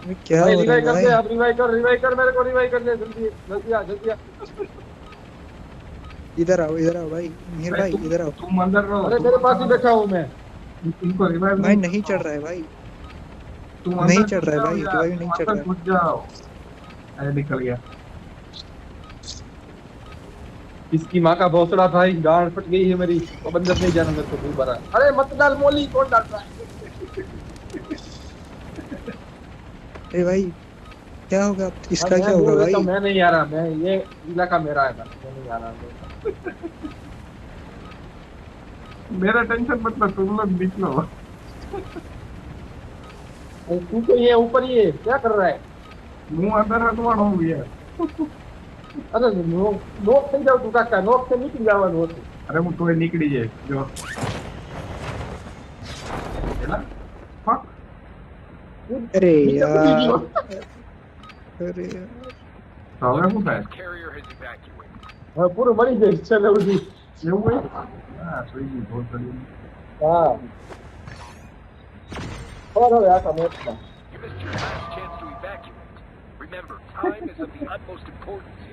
अरे क्या भाई हो रहा है रिवाइव कर दे, भाई? अब रिवाइव कर, मेरे को रिवाइव कर दे, जल्दी जल्दी आ जल्दी आ। इधर आओ भाई, मिहिर भाई भाई तुम इधर आओ। तुम अंदर रहो, अरे तुम तेरे पास अंदर ही रहो। बैठा हूँ मैं। इनको रिवाइव भाई नहीं नहीं करना। चढ़ रहा है भाई। तुम नहीं अंदर चढ़ घुस रहा है जाओ भाई, यार, रिवाइव तुम नहीं चढ़ अंदर रहा है। घुस जाओ। अरे निकल गया। इसकी माँ का भौसड़ा भाई, गांड फट गई है मेरी। अब अंदर नहीं जाना मेरे को, दोबारा। अरे मत डाल मोली, कौन डाल रहा है? अरे भाई क्या होगा अब, हाँ इसका मैं क्या होगा दूर रहता भाई? हूँ, मैं नहीं आ रहा, मैं ये इलाका मेरा है भाई, मैं नहीं आ रहा मैं। मेरा टेंशन मतलब तुम लोग निकलो। अरे तू तो ये ऊपर ही है, क्या कर रहा है? मुंह अंदर हटवाड़ हो गया। अरे नोक થઈ જાવ તું કાકા, નોક से નીકળી જવાનું હતું। अरे હું તોય નીકળી જાય જો પેલા ફક કૂદ, अरे નીચે કૂદી ગયો। यार, अरे यार। તો હવે શું થાય? હવે પૂરું મળી જાય છેલ્લે સુધી। એવું હોય? હા સ્વીગી બહુ કરી। હા ખબર હવે આખા મેચમાં। You missed your last chance to evacuate. Remember, time is of the utmost importance here.